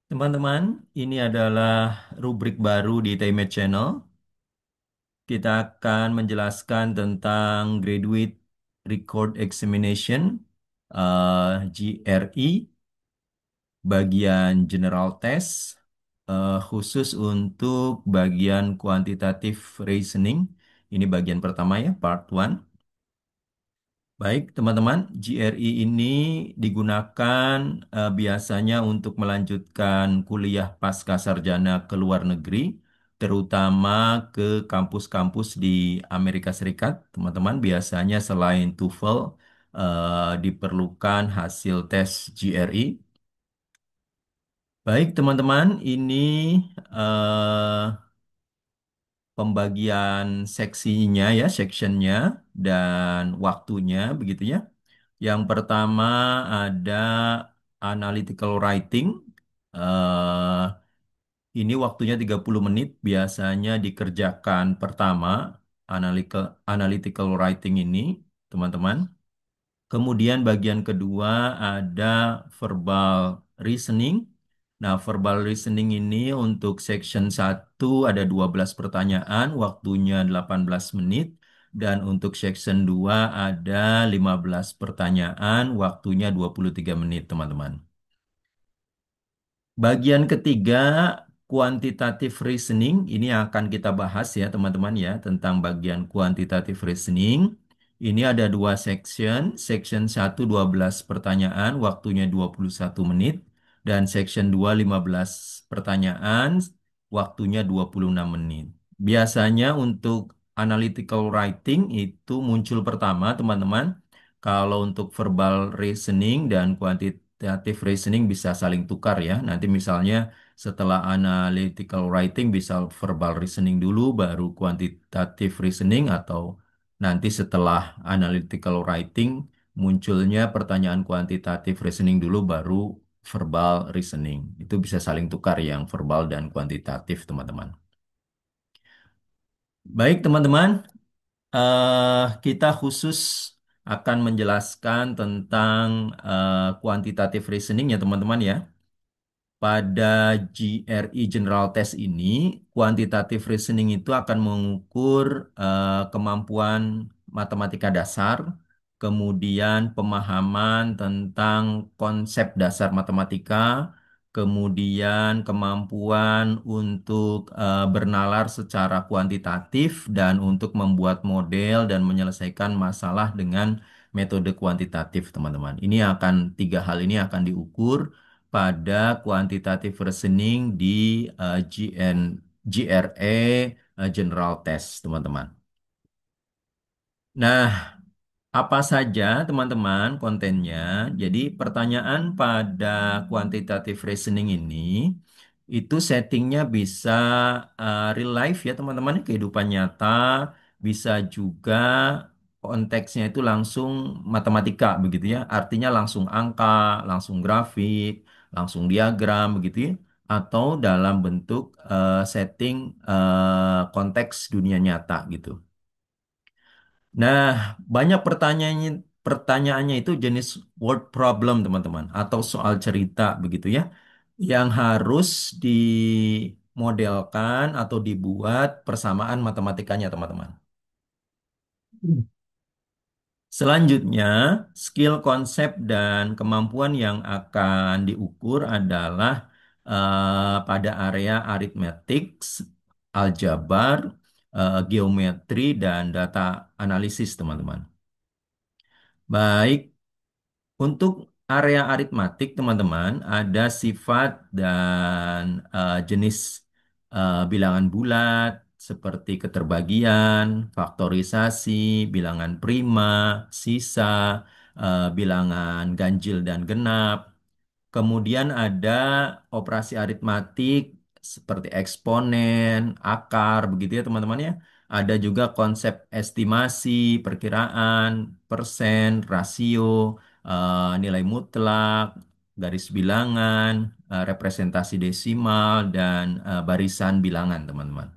Teman-teman, ini adalah rubrik baru di TMED Channel. Kita akan menjelaskan tentang Graduate Record Examination, GRE, bagian General Test, khusus untuk bagian Quantitative Reasoning. Ini bagian pertama ya, Part 1. Baik, teman-teman, GRE ini digunakan biasanya untuk melanjutkan kuliah pasca sarjana ke luar negeri, terutama ke kampus-kampus di Amerika Serikat. Teman-teman, biasanya selain TOEFL, diperlukan hasil tes GRE. Baik, teman-teman, ini eh, pembagian seksinya ya, sectionnya dan waktunya begitu ya. Yang pertama ada analytical writing. Eh, ini waktunya 30 menit biasanya dikerjakan pertama analytical writing ini, teman-teman. Kemudian bagian kedua ada verbal reasoning. Nah, verbal reasoning ini untuk section satu ada 12 pertanyaan, waktunya 18 menit. Dan untuk section 2 ada 15 pertanyaan, waktunya 23 menit, teman-teman. Bagian ketiga, quantitative reasoning. Ini yang akan kita bahas ya teman-teman ya, tentang bagian quantitative reasoning. Ini ada dua section. Section satu 12 pertanyaan, waktunya 21 menit. Dan section 2 15 pertanyaan, waktunya 26 menit. Biasanya untuk analytical writing itu muncul pertama teman-teman. Kalau untuk verbal reasoning dan quantitative reasoning bisa saling tukar ya. Nanti misalnya setelah analytical writing bisa verbal reasoning dulu baru quantitative reasoning atau nanti setelah analytical writing munculnya pertanyaan quantitative reasoning dulu baru verbal reasoning. Itu bisa saling tukar yang verbal dan kuantitatif teman-teman. Baik teman-teman, kita khusus akan menjelaskan tentang quantitative reasoning ya teman-teman ya. Pada GRE General Test ini, quantitative reasoning itu akan mengukur kemampuan matematika dasar, kemudian pemahaman tentang konsep dasar matematika, kemudian kemampuan untuk bernalar secara kuantitatif dan untuk membuat model dan menyelesaikan masalah dengan metode kuantitatif, teman-teman. Ini akan tiga hal ini akan diukur pada quantitative reasoning di GRE General Test, teman-teman. Nah, apa saja teman-teman kontennya? Jadi pertanyaan pada quantitative reasoning ini itu settingnya bisa real life ya teman-teman, kehidupan nyata, bisa juga konteksnya itu langsung matematika begitu ya, artinya langsung angka, langsung grafik, langsung diagram begitu ya, atau dalam bentuk setting konteks dunia nyata gitu. Nah, banyak pertanyaannya itu jenis word problem, teman-teman, atau soal cerita begitu ya, yang harus dimodelkan atau dibuat persamaan matematikanya, teman-teman. Selanjutnya, skill konsep dan kemampuan yang akan diukur adalah pada area aritmetik, aljabar, geometri, dan data analisis, teman-teman. Baik, untuk area aritmatik, teman-teman, ada sifat dan jenis bilangan bulat seperti keterbagian, faktorisasi, bilangan prima, sisa, bilangan ganjil dan genap. Kemudian ada operasi aritmatik seperti eksponen, akar, begitu ya teman-teman ya. Ada juga konsep estimasi, perkiraan, persen, rasio, nilai mutlak, garis bilangan, representasi desimal, dan barisan bilangan, teman-teman.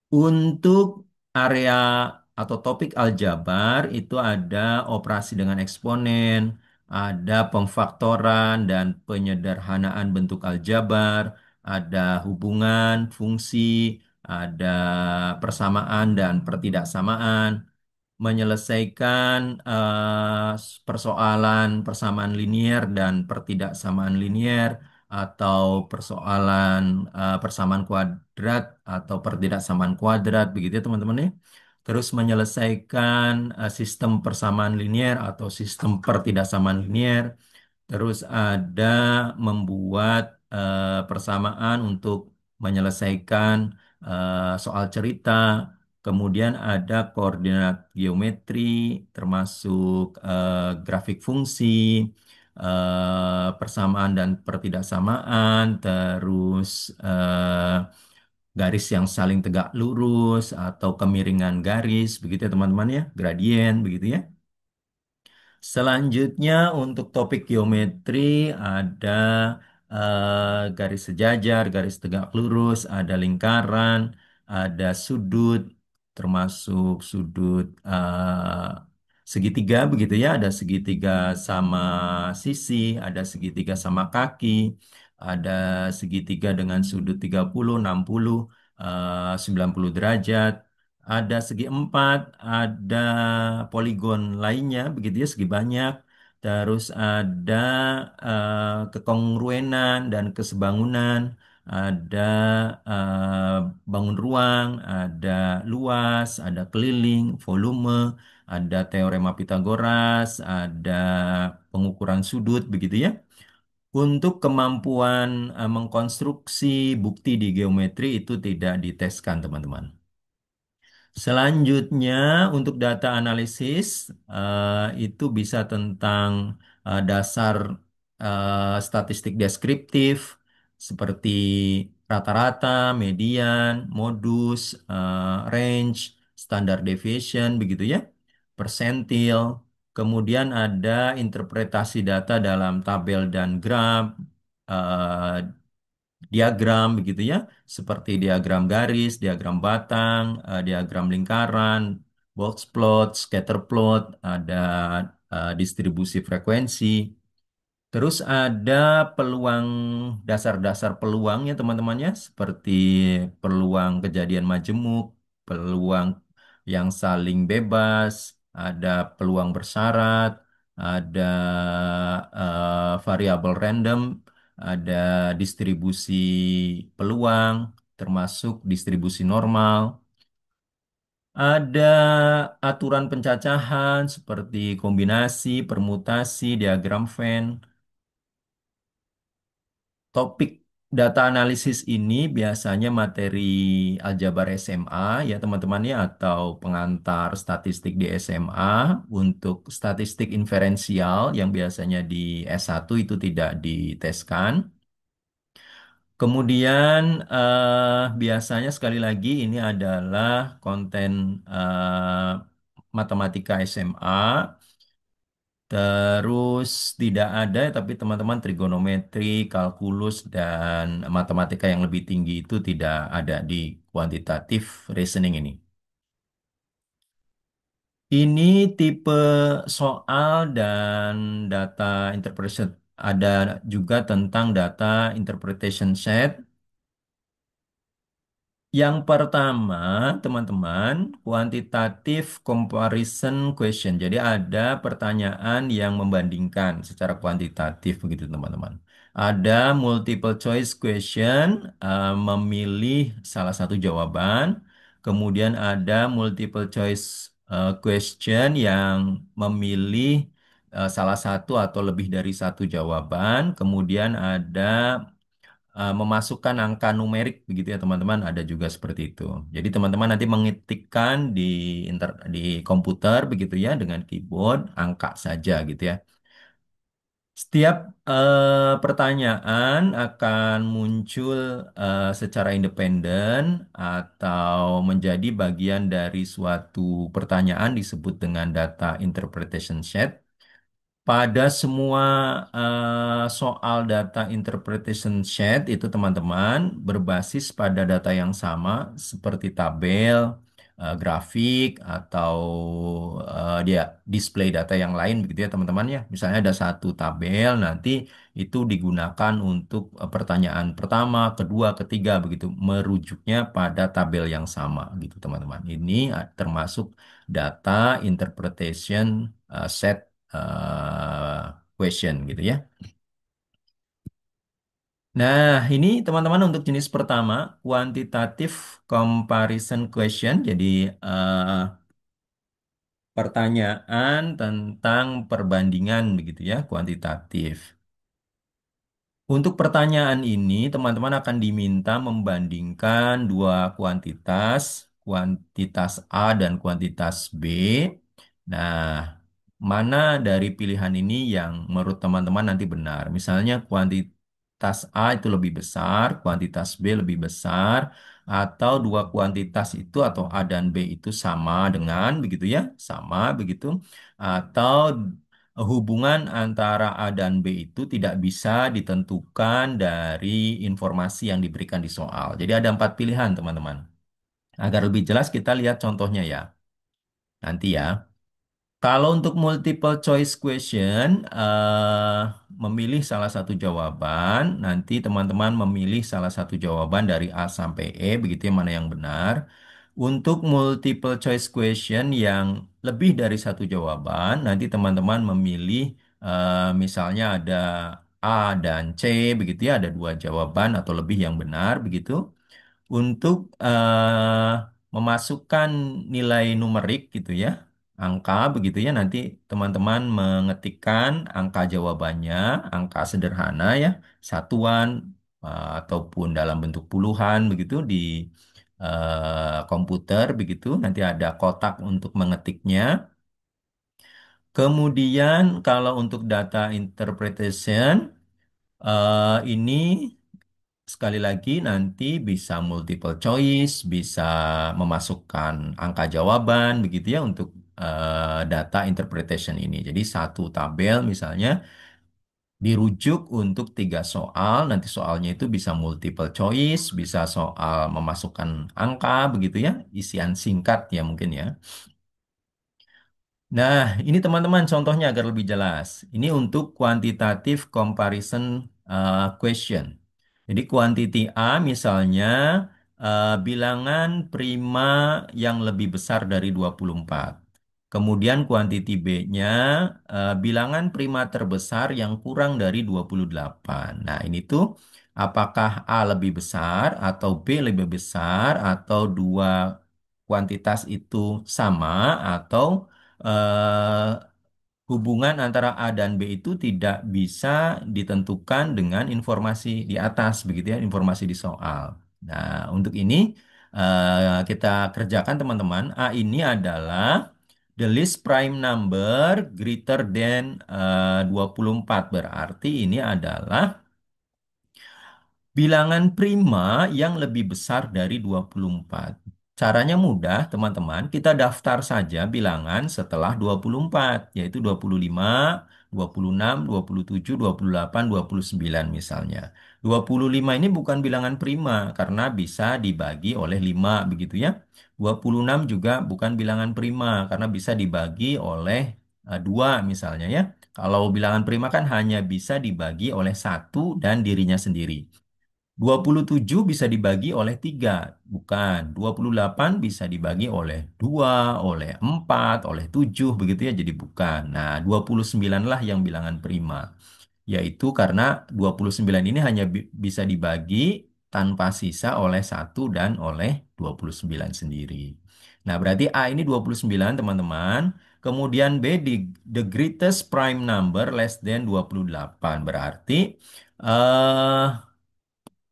Untuk area atau topik aljabar itu ada operasi dengan eksponen, ada pemfaktoran dan penyederhanaan bentuk aljabar, ada hubungan, fungsi, ada persamaan dan pertidaksamaan, menyelesaikan persoalan persamaan linier dan pertidaksamaan linier, atau persoalan persamaan kuadrat atau pertidaksamaan kuadrat, begitu ya teman-teman ya. Terus menyelesaikan sistem persamaan linier atau sistem pertidaksamaan linier. Terus ada membuat persamaan untuk menyelesaikan soal cerita. Kemudian ada koordinat geometri, termasuk grafik fungsi, persamaan dan pertidaksamaan, terus garis yang saling tegak lurus atau kemiringan garis, begitu ya teman-teman ya, gradien, begitu ya. Selanjutnya untuk topik geometri ada garis sejajar, garis tegak lurus, ada lingkaran, ada sudut, termasuk sudut segitiga begitu ya, ada segitiga sama sisi, ada segitiga sama kaki, ada segitiga dengan sudut 30, 60, 90 derajat. Ada segi empat, ada poligon lainnya, begitu ya, segi banyak. Terus ada kekongruenan dan kesebangunan, ada bangun ruang, ada luas, ada keliling, volume, ada teorema Pitagoras, ada pengukuran sudut, begitu ya. Untuk kemampuan mengkonstruksi bukti di geometri itu tidak diteskan, teman-teman. Selanjutnya, untuk data analisis, itu bisa tentang dasar statistik deskriptif seperti rata-rata, median, modus, range, standard deviation, begitu ya, persentil. Kemudian ada interpretasi data dalam tabel dan graf, eh, diagram begitu ya, seperti diagram garis, diagram batang, diagram lingkaran, box plot, scatter plot, ada distribusi frekuensi. Terus ada peluang, dasar-dasar peluangnya teman-temannya, seperti peluang kejadian majemuk, peluang yang saling bebas, ada peluang bersyarat, ada variabel random, ada distribusi peluang, termasuk distribusi normal. Ada aturan pencacahan seperti kombinasi, permutasi, diagram Venn. Topik data analisis ini biasanya materi aljabar SMA ya teman-teman ya, atau pengantar statistik di SMA. Untuk statistik inferensial yang biasanya di S1 itu tidak diteskan. Kemudian biasanya sekali lagi ini adalah konten matematika SMA. Terus tidak ada, tapi teman-teman trigonometri, kalkulus, dan matematika yang lebih tinggi itu tidak ada di kuantitatif reasoning ini. Ini tipe soal dan data interpretation. Ada juga tentang data interpretation set. Yang pertama, teman-teman, quantitative comparison question. Jadi ada pertanyaan yang membandingkan secara kuantitatif begitu, teman-teman. Ada multiple choice question, memilih salah satu jawaban. Kemudian ada multiple choice question yang memilih salah satu atau lebih dari satu jawaban. Kemudian ada memasukkan angka numerik begitu ya teman-teman, ada juga seperti itu. Jadi teman-teman nanti mengetikkan di komputer begitu ya, dengan keyboard angka saja gitu ya. Setiap pertanyaan akan muncul secara independen atau menjadi bagian dari suatu pertanyaan disebut dengan data interpretation set. Pada semua soal data interpretation sheet itu teman-teman berbasis pada data yang sama seperti tabel, grafik atau dia display data yang lain begitu ya teman-teman ya. Misalnya ada satu tabel nanti itu digunakan untuk pertanyaan pertama, kedua, ketiga begitu merujuknya pada tabel yang sama gitu teman-teman. Ini termasuk data interpretation set question gitu ya. Nah, ini teman-teman untuk jenis pertama, quantitative comparison question. Jadi, pertanyaan tentang perbandingan begitu ya, kuantitatif. Untuk pertanyaan ini, teman-teman akan diminta membandingkan dua kuantitas, kuantitas A dan kuantitas B. Nah, mana dari pilihan ini yang menurut teman-teman nanti benar? Misalnya kuantitas A itu lebih besar, kuantitas B lebih besar, atau dua kuantitas itu atau A dan B itu sama dengan begitu ya, sama begitu, atau hubungan antara A dan B itu tidak bisa ditentukan dari informasi yang diberikan di soal. Jadi ada empat pilihan, teman-teman. Agar lebih jelas kita lihat contohnya ya. Nanti ya. Kalau untuk multiple choice question, memilih salah satu jawaban, nanti teman-teman memilih salah satu jawaban dari A sampai E, begitu ya, mana yang benar. Untuk multiple choice question yang lebih dari satu jawaban, nanti teman-teman memilih misalnya ada A dan C, begitu ya, ada dua jawaban atau lebih yang benar, begitu. Untuk memasukkan nilai numerik gitu ya, angka begitu ya, nanti teman-teman mengetikkan angka jawabannya, angka sederhana ya, satuan ataupun dalam bentuk puluhan begitu di komputer begitu, nanti ada kotak untuk mengetiknya. Kemudian kalau untuk data interpretation ini sekali lagi nanti bisa multiple choice, bisa memasukkan angka jawaban begitu ya untuk data interpretation ini. Jadi satu tabel misalnya dirujuk untuk tiga soal, nanti soalnya itu bisa multiple choice, bisa soal memasukkan angka begitu ya, isian singkat ya mungkin ya. Nah, ini teman-teman contohnya agar lebih jelas. Ini untuk quantitative comparison question. Jadi quantity A misalnya bilangan prima yang lebih besar dari 24. Kemudian quantity B-nya bilangan prima terbesar yang kurang dari 28. Nah, ini tuh apakah A lebih besar atau B lebih besar atau dua kuantitas itu sama atau eh, hubungan antara A dan B itu tidak bisa ditentukan dengan informasi di atas, begitu ya, informasi di soal. Nah, untuk ini kita kerjakan teman-teman. A ini adalah the least prime number greater than 24. Berarti ini adalah bilangan prima yang lebih besar dari 24. Caranya mudah, teman-teman. Kita daftar saja bilangan setelah 24, yaitu 25, 26, 27, 28, 29 misalnya. 25 ini bukan bilangan prima karena bisa dibagi oleh 5 begitu ya. 26 juga bukan bilangan prima karena bisa dibagi oleh 2 misalnya ya. Kalau bilangan prima kan hanya bisa dibagi oleh satu dan dirinya sendiri. 27 bisa dibagi oleh 3, bukan. 28 bisa dibagi oleh 2, oleh 4, oleh 7, begitu ya, jadi bukan. Nah, 29 lah yang bilangan prima. Yaitu karena 29 ini hanya bisa dibagi tanpa sisa oleh 1 dan oleh 29 sendiri. Nah, berarti A ini 29, teman-teman. Kemudian B di the greatest prime number less than 28. Berarti eh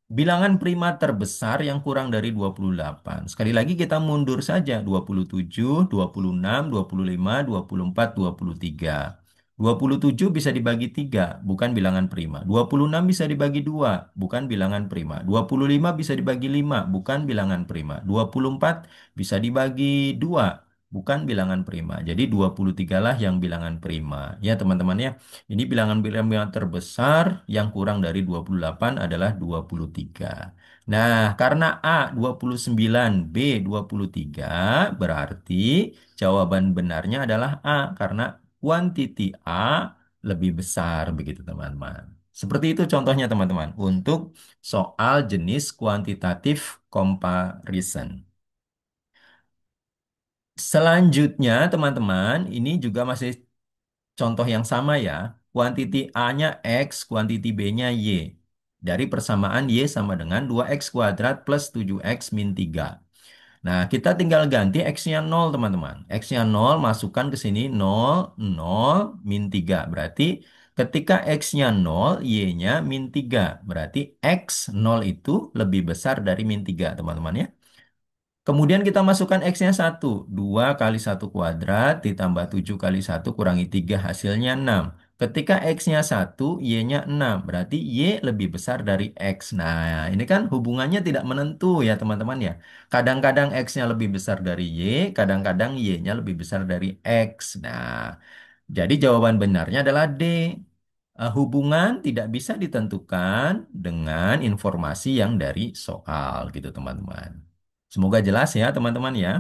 bilangan prima terbesar yang kurang dari 28. Sekali lagi kita mundur saja. 27, 26, 25, 24, 23. 27 bisa dibagi 3, bukan bilangan prima. 26 bisa dibagi 2, bukan bilangan prima. 25 bisa dibagi 5, bukan bilangan prima. 24 bisa dibagi 2. bukan bilangan prima. Jadi 23 lah yang bilangan prima. Ya teman-teman ya, ini bilangan-bilangan terbesar yang kurang dari 28 adalah 23. Nah, karena A 29, B 23, berarti jawaban benarnya adalah A karena kuantiti A lebih besar begitu teman-teman. Seperti itu contohnya teman-teman untuk soal jenis quantitative comparison. Selanjutnya teman-teman, ini juga masih contoh yang sama ya. Kuantiti A-nya X, kuantiti B-nya Y. Dari persamaan Y sama dengan 2X kuadrat plus 7X min 3. Nah, kita tinggal ganti X-nya 0, teman-teman. X-nya 0, masukkan ke sini 0, 0, min 3. Berarti ketika X-nya 0, Y-nya min 3. Berarti X 0 itu lebih besar dari min 3, teman-teman ya. Kemudian kita masukkan X-nya 1. 2 kali 1 kuadrat ditambah 7 kali 1 kurangi 3 hasilnya 6. Ketika X-nya 1, Y-nya 6. Berarti Y lebih besar dari X. Nah, ini kan hubungannya tidak menentu ya teman-teman ya. Kadang-kadang X-nya lebih besar dari Y, kadang-kadang Y-nya lebih besar dari X. Nah, jadi jawaban benarnya adalah D. Hubungan tidak bisa ditentukan dengan informasi yang dari soal gitu teman-teman. Semoga jelas ya teman-teman ya.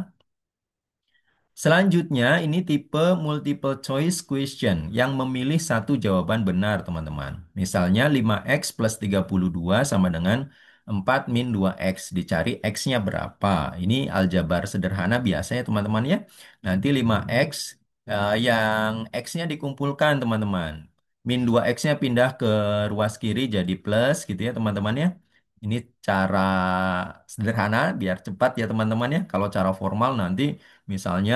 Selanjutnya ini tipe multiple choice question yang memilih satu jawaban benar teman-teman. Misalnya 5x plus 32 sama dengan 4 min 2x. Dicari x-nya berapa. Ini aljabar sederhana biasa ya teman-teman ya. Nanti 5x yang x-nya dikumpulkan teman-teman. Min 2x-nya pindah ke ruas kiri jadi plus gitu ya teman-teman ya. Ini cara sederhana biar cepat ya teman-teman ya. Kalau cara formal nanti misalnya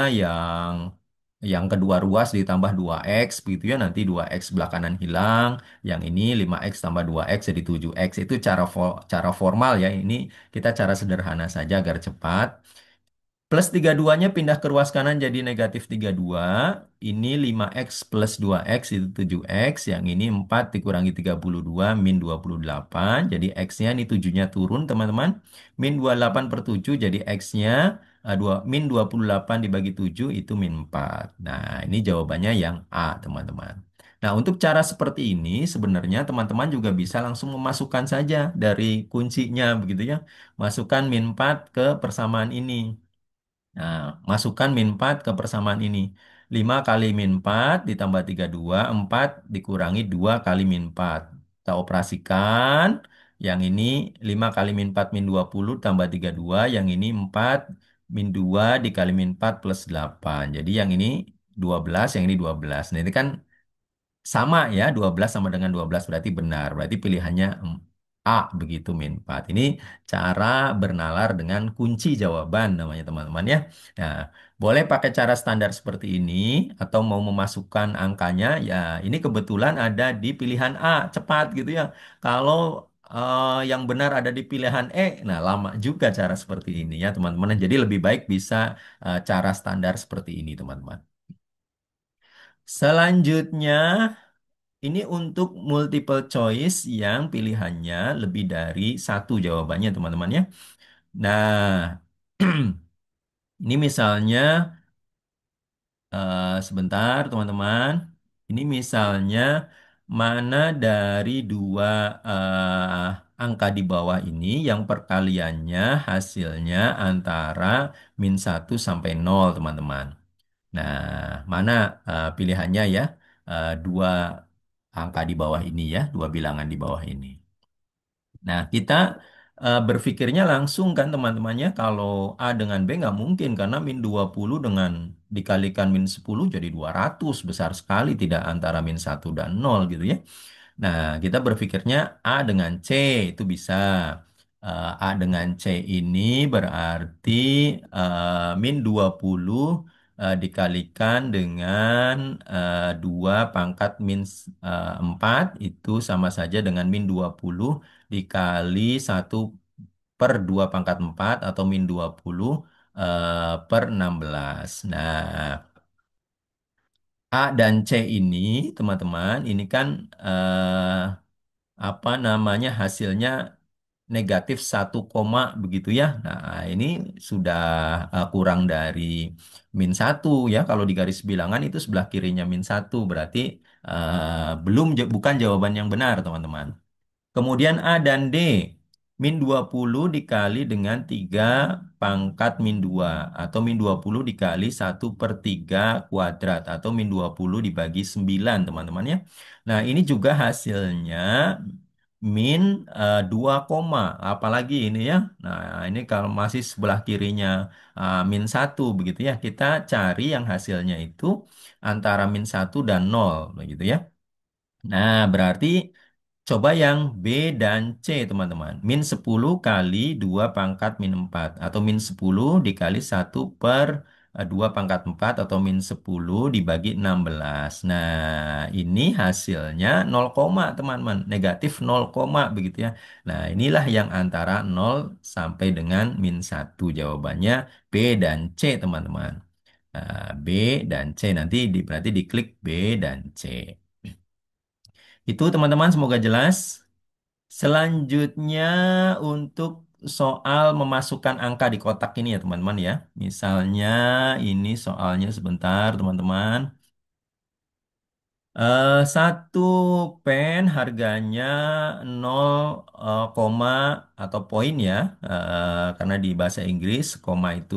yang kedua ruas ditambah 2x begitu ya nanti 2x belakangan hilang. Yang ini 5x tambah 2x jadi 7x. Itu cara formal ya. Ini kita cara sederhana saja agar cepat. Plus 32-nya pindah ke ruas kanan jadi negatif 32. Ini 5x plus 2x itu 7x. Yang ini 4 dikurangi 32 min 28. Jadi x-nya ini 7-nya turun teman-teman. Min 28 per 7 jadi x-nya 2, min 28 dibagi 7 itu min 4. Nah ini jawabannya yang A teman-teman. Nah untuk cara seperti ini sebenarnya teman-teman juga bisa langsung memasukkan saja dari kuncinya begitu ya. Masukkan min 4 ke persamaan ini. Nah, masukkan min 4 ke persamaan ini. 5 kali min 4 ditambah 32, 4 dikurangi 2 kali min 4. Kita operasikan. Yang ini 5 kali min 4 min 20 tambah 32. Yang ini 4 min 2 dikali min 4 plus 8. Jadi yang ini 12, yang ini 12. Nah, ini kan sama ya, 12 sama dengan 12 berarti benar. Berarti pilihannya A begitu min 4. Ini cara bernalar dengan kunci jawaban namanya teman-teman ya. Nah, boleh pakai cara standar seperti ini atau mau memasukkan angkanya ya ini kebetulan ada di pilihan A, cepat gitu ya. Kalau yang benar ada di pilihan E, nah lama juga cara seperti ini ya teman-teman. Jadi lebih baik bisa cara standar seperti ini teman-teman. Selanjutnya ini untuk multiple choice yang pilihannya lebih dari satu jawabannya, teman-teman ya. Nah, ini misalnya, sebentar, teman-teman. Ini misalnya, mana dari dua angka di bawah ini yang perkaliannya hasilnya antara min 1 sampai 0, teman-teman. Nah, mana pilihannya ya? Dua angka di bawah ini ya, dua bilangan di bawah ini. Nah, kita berpikirnya langsung kan teman-temannya kalau A dengan B nggak mungkin karena min 20 dengan dikalikan min 10 jadi 200 besar sekali tidak antara min 1 dan 0 gitu ya. Nah, kita berpikirnya A dengan C itu bisa. A dengan C ini berarti min 20 dikalikan dengan 2 pangkat min 4 itu sama saja dengan min 20 dikali 1/2 pangkat 4 atau min 20 per 16. Nah, A dan C ini, teman-teman, ini kan apa namanya hasilnya negatif 1, begitu ya. Nah, ini sudah kurang dari -1 ya. Kalau di garis bilangan itu sebelah kirinya -1, berarti belum bukan jawaban yang benar, teman-teman. Kemudian A dan D. -20 dikali dengan 3 pangkat -2. Atau -20 dikali 1/3 kuadrat. Atau -20 dibagi 9, teman-teman ya. Nah, ini juga hasilnya 2 koma. Apalagi ini ya. Nah, ini kalau masih sebelah kirinya -1 begitu ya. Kita cari yang hasilnya itu antara -1 dan 0 begitu ya. Nah, berarti coba yang B dan C, teman-teman. -10 kali 2 pangkat -4. Atau -10 dikali 1/2 pangkat 4. Atau -10 dibagi 16. Nah, ini hasilnya 0, teman-teman. Negatif 0, begitu ya. Nah, inilah yang antara 0 sampai dengan -1. Jawabannya B dan C, teman-teman. Nah, B dan C. Nanti berarti diklik B dan C. Itu teman-teman semoga jelas. Selanjutnya untuk soal memasukkan angka di kotak ini ya teman-teman ya. Misalnya ini soalnya sebentar teman-teman. Satu pen harganya 0, koma atau poin ya. Karena di bahasa Inggris koma itu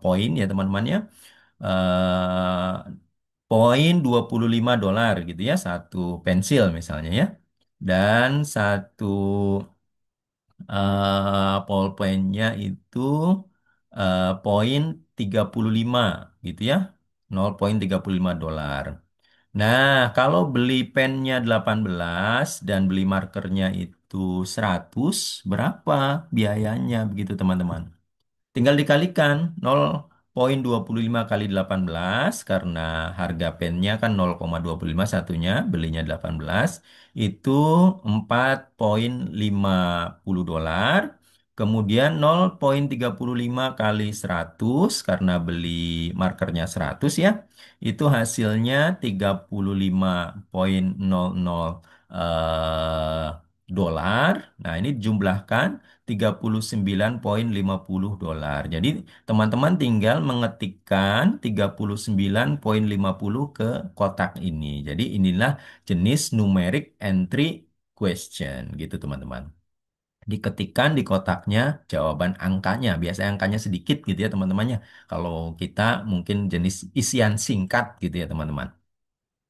poin ya teman-teman ya. Eh, Poin $25 gitu ya, satu pensil misalnya ya. Dan satu pulpennya itu poin 35 gitu ya. 0,35 dolar. Nah, kalau beli pennya 18 dan beli markernya itu 100, berapa biayanya begitu teman-teman? Tinggal dikalikan 0,25 kali 18 karena harga pennya kan 0,25 satunya, belinya 18 itu 4,50 dolar. Kemudian 0,35 kali 100 karena beli markernya 100 ya. Itu hasilnya 35,00 dolar. Nah, ini jumlahkan 39,50 dolar. Jadi teman-teman tinggal mengetikkan 39,50 ke kotak ini. Jadi inilah jenis numeric entry question gitu teman-teman. Diketikkan di kotaknya jawaban angkanya. Biasanya angkanya sedikit gitu ya teman-temannya. Kalau kita mungkin jenis isian singkat gitu ya teman-teman.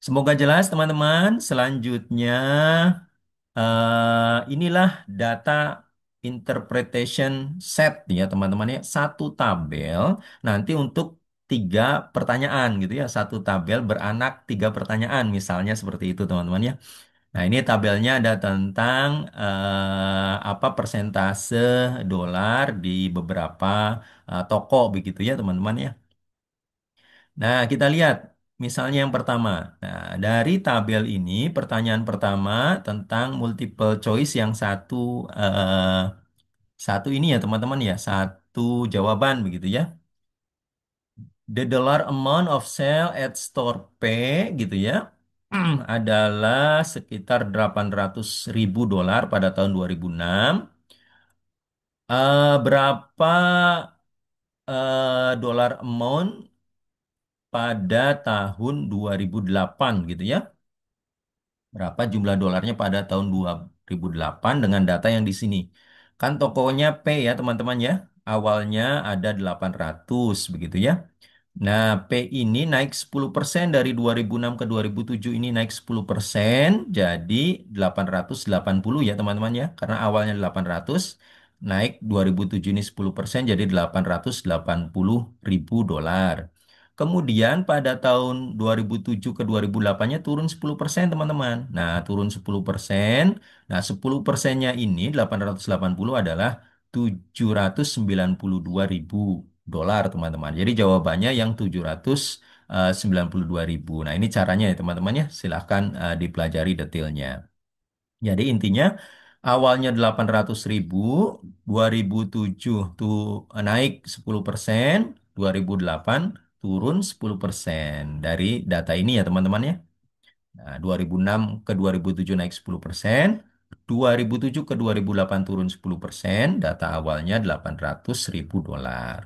Semoga jelas teman-teman. Selanjutnya inilah data interpretation set ya teman-teman ya. Satu tabel nanti untuk 3 pertanyaan gitu ya. Satu tabel beranak 3 pertanyaan misalnya seperti itu teman-teman ya. Nah ini tabelnya ada tentang apa persentase dolar di beberapa toko begitu ya teman-teman ya. Nah, kita lihat misalnya yang pertama. Nah, dari tabel ini pertanyaan pertama tentang multiple choice yang satu ini ya teman-teman ya, satu jawaban begitu ya. The dollar amount of sale at store P gitu ya adalah sekitar 800.000 dolar pada tahun 2006. Berapa dolar amount pada tahun 2008 gitu ya? Berapa jumlah dolarnya pada tahun 2008 dengan data yang di sini. Kan tokonya P ya teman-teman ya. Awalnya ada 800 begitu ya. Nah, P ini naik 10% dari 2006 ke 2007 ini naik 10% jadi 880 ya teman-teman ya. Karena awalnya 800 naik 2007 ini 10% jadi 880.000 dolar. Kemudian pada tahun 2007 ke 2008-nya turun 10% teman-teman. Nah, turun 10%. Nah, 10%-nya ini 880 adalah 792.000 dolar teman-teman. Jadi jawabannya yang 792.000. Nah, ini caranya ya teman-teman ya. Silahkan dipelajari detailnya. Jadi intinya awalnya 800.000, 2007 tuh naik 10%, 2008 turun 10% dari data ini ya teman-teman ya. Nah, 2006 ke 2007 naik 10%, 2007 ke 2008 turun 10%, data awalnya 800.000 dolar.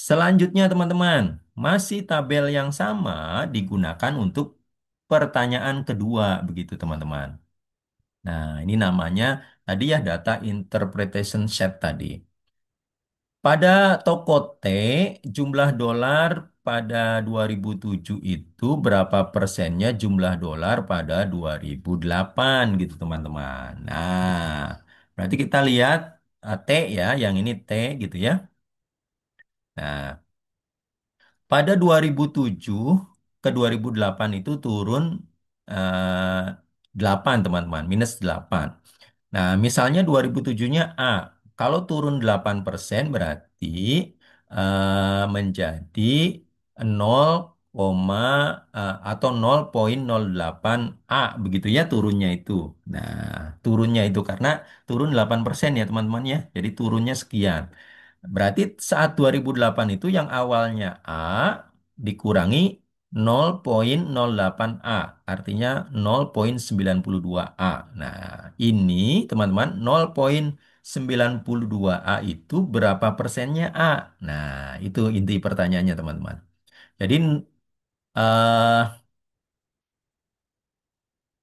Selanjutnya teman-teman, masih tabel yang sama digunakan untuk pertanyaan kedua begitu teman-teman. Nah, ini namanya tadi ya data interpretation set tadi. Pada toko T, jumlah dolar pada 2007 itu berapa persennya jumlah dolar pada 2008 gitu teman-teman. Nah, berarti kita lihat T ya, yang ini T gitu ya. Nah, pada 2007 ke 2008 itu turun eh, 8 teman-teman, minus 8. Nah, misalnya 2007-nya A. Kalau turun 8% berarti menjadi 0, atau 0,08 A begitu ya turunnya itu. Nah, turunnya itu karena turun 8% ya teman-teman ya. Jadi turunnya sekian. Berarti saat 2008 itu yang awalnya A dikurangi 0,08 A, artinya 0,92 A. Nah, ini teman-teman 0,92 A itu berapa persennya A? Nah, itu inti pertanyaannya teman-teman. Jadi eh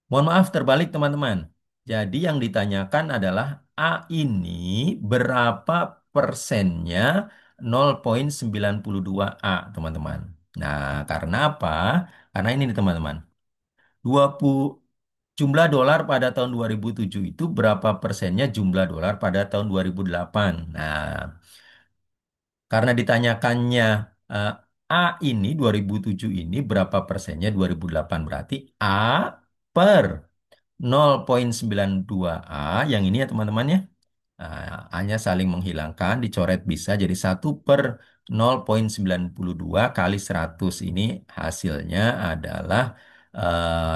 mohon maaf terbalik teman-teman. Jadi yang ditanyakan adalah A ini berapa persennya 0,92 A teman-teman. Nah, karena apa? Karena ini nih, teman-teman. 20 jumlah dolar pada tahun 2007 itu berapa persennya jumlah dolar pada tahun 2008. Nah, karena ditanyakannya eh, A ini 2007 ini berapa persennya 2008 berarti A per 0,92 A yang ini ya teman-teman ya. A-nya saling menghilangkan, dicoret bisa jadi 1/0,92 kali 100. Ini hasilnya adalah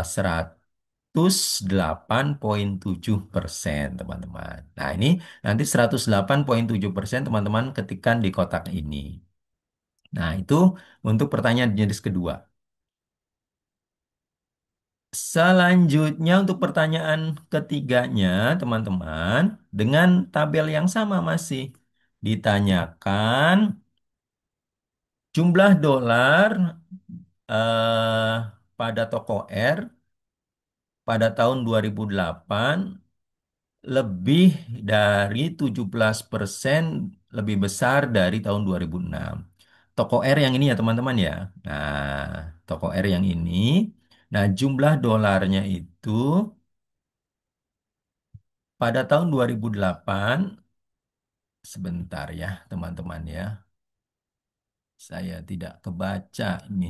108,7% teman-teman. Nah ini nanti 108,7% teman-teman ketikkan di kotak ini. Nah itu untuk pertanyaan jenis kedua. Selanjutnya untuk pertanyaan ketiganya, teman-teman, dengan tabel yang sama masih ditanyakan jumlah dolar eh, pada toko R pada tahun 2008 lebih dari 17% lebih besar dari tahun 2006. Toko R yang ini ya teman-teman ya. Nah, toko R yang ini. Nah, jumlah dolarnya itu pada tahun 2008, sebentar ya teman-teman ya, saya tidak kebaca ini.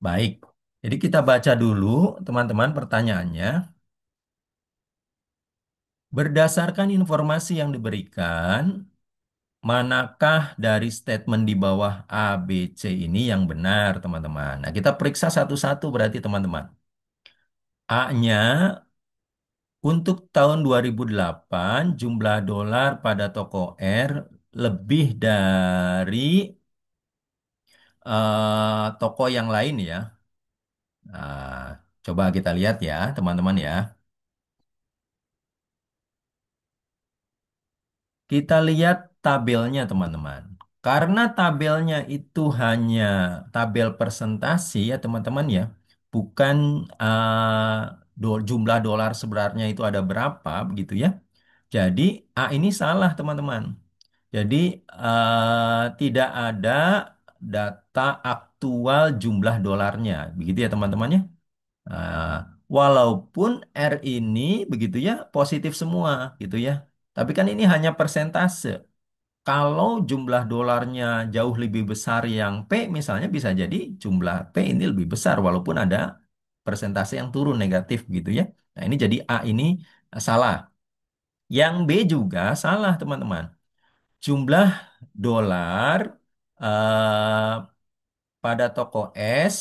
Baik, jadi kita baca dulu teman-teman pertanyaannya. Berdasarkan informasi yang diberikan, manakah dari statement di bawah A, B, C ini yang benar teman-teman? Nah, kita periksa satu-satu berarti teman-teman. A-nya untuk tahun 2008 jumlah dolar pada toko R lebih dari toko yang lain ya. Nah, coba kita lihat ya, teman-teman ya. Kita lihat tabelnya, teman-teman. Karena tabelnya itu hanya tabel persentase ya, teman-teman ya. Bukan jumlah dolar sebenarnya itu ada berapa, begitu ya. Jadi A ini salah, teman-teman. Jadi tidak ada data aktual jumlah dolarnya, begitu ya, teman-teman ya. Nah, walaupun R ini begitu ya positif semua gitu ya. Tapi kan ini hanya persentase. Kalau jumlah dolarnya jauh lebih besar yang P misalnya bisa jadi jumlah P ini lebih besar walaupun ada persentase yang turun negatif gitu ya. Nah, ini jadi A ini salah. Yang B juga salah, teman-teman. Jumlah dolar eh, pada toko S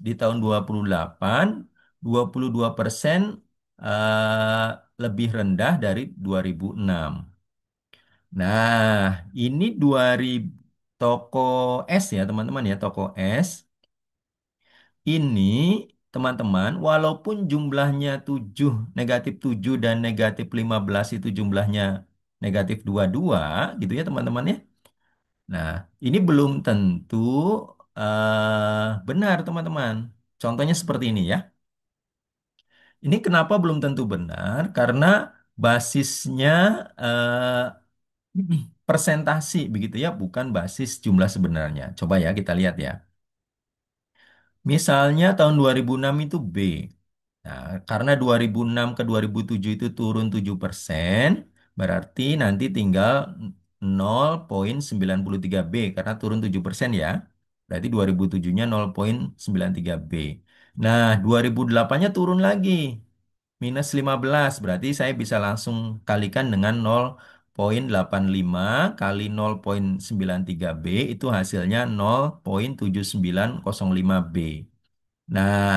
di tahun 22% lebih rendah dari 2006. Nah, ini 2000 toko S ya teman-teman ya, toko S ini teman-teman, walaupun jumlahnya 7, negatif 7 dan negatif 15 itu jumlahnya negatif 22, gitu ya teman-teman ya. Nah, ini belum tentu benar teman-teman. Contohnya seperti ini ya. Ini kenapa belum tentu benar? Karena basisnya persentasi begitu ya, bukan basis jumlah sebenarnya. Coba ya kita lihat ya. Misalnya tahun 2006 itu B. Nah, karena 2006 ke 2007 itu turun 7%, berarti nanti tinggal 0,93 B karena turun 7% ya. Berarti 2007-nya 0,93 B. Nah, 2008-nya turun lagi minus 15, berarti saya bisa langsung kalikan dengan 0,85 kali 0,93 B itu hasilnya 0,7905 B. Nah,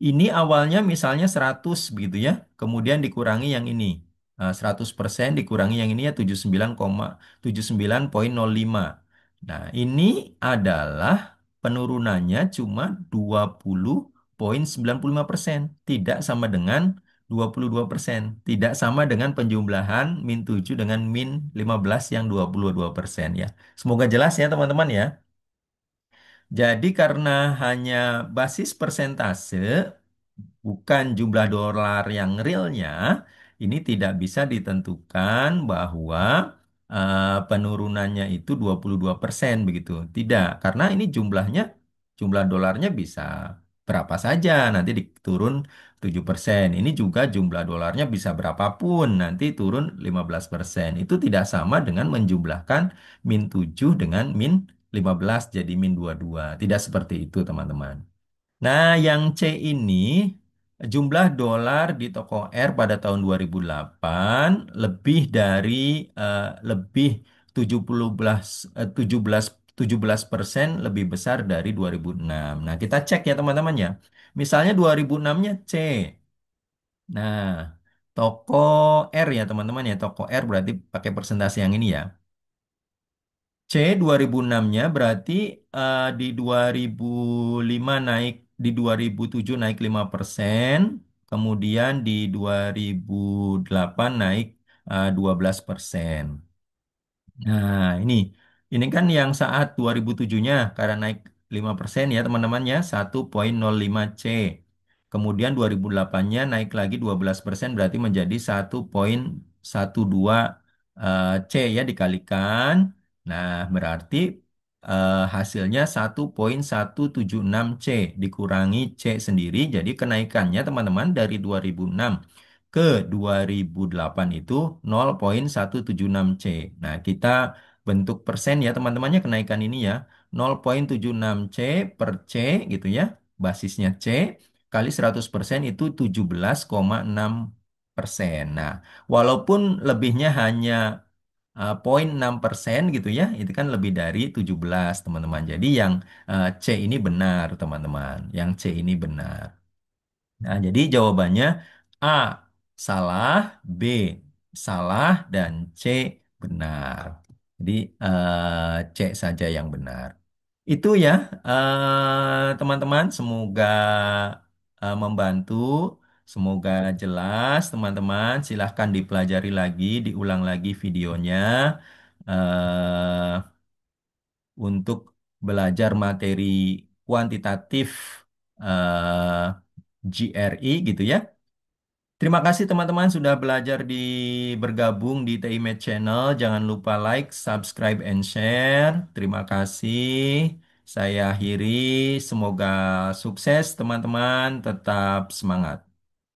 ini awalnya misalnya 100 begitu ya. Kemudian dikurangi yang ini. 100% dikurangi yang ini ya 79,79,05. Nah, ini adalah penurunannya cuma 20,95%. Tidak sama dengan 22%. Tidak sama dengan penjumlahan min 7 dengan min 15 yang 22% ya. Semoga jelas ya teman-teman ya. Jadi karena hanya basis persentase, bukan jumlah dolar yang realnya, ini tidak bisa ditentukan bahwa penurunannya itu 22% begitu. Tidak, karena ini jumlah dolarnya bisa berapa saja, nanti diturun 7%. Ini juga jumlah dolarnya bisa berapapun, nanti turun 15%. Itu tidak sama dengan menjumlahkan min 7 dengan min 15 jadi min 22. Tidak seperti itu, teman-teman. Nah, yang C ini jumlah dolar di toko R pada tahun 2008 lebih dari lebih 17 17% lebih besar dari 2006. Nah, kita cek ya teman-teman ya. Misalnya 2006-nya C. Nah, toko R ya teman-teman ya, toko R berarti pakai persentase yang ini ya. C 2006-nya berarti di 2005 naik, di 2007 naik 5%, kemudian di 2008 naik 12%. Nah, ini kan yang saat 2007-nya karena naik 5% ya teman-teman ya, 1,05 C. Kemudian 2008-nya naik lagi 12% berarti menjadi 1,12 C ya dikalikan. Nah, berarti hasilnya 1,176 C dikurangi C sendiri. Jadi kenaikannya teman-teman dari 2006 ke 2008 itu 0,176 C. Nah, kita bentuk persen ya teman-temannya kenaikan ini ya. 0,76 C per C gitu ya. Basisnya C kali 100% itu 17,6%. Nah, walaupun lebihnya hanya 0,6% gitu ya, itu kan lebih dari 17 teman-teman. Jadi yang C ini benar teman-teman. Yang C ini benar. Nah, jadi jawabannya A salah, B salah, dan C benar. Jadi C saja yang benar. Itu ya teman-teman. Semoga membantu, semoga jelas teman-teman. Silahkan dipelajari lagi, diulang lagi videonya eh, untuk belajar materi kuantitatif eh, GRE gitu ya. Terima kasih teman-teman sudah belajar bergabung di TIMED Channel. Jangan lupa like, subscribe, and share. Terima kasih. Saya akhiri. Semoga sukses teman-teman. Tetap semangat.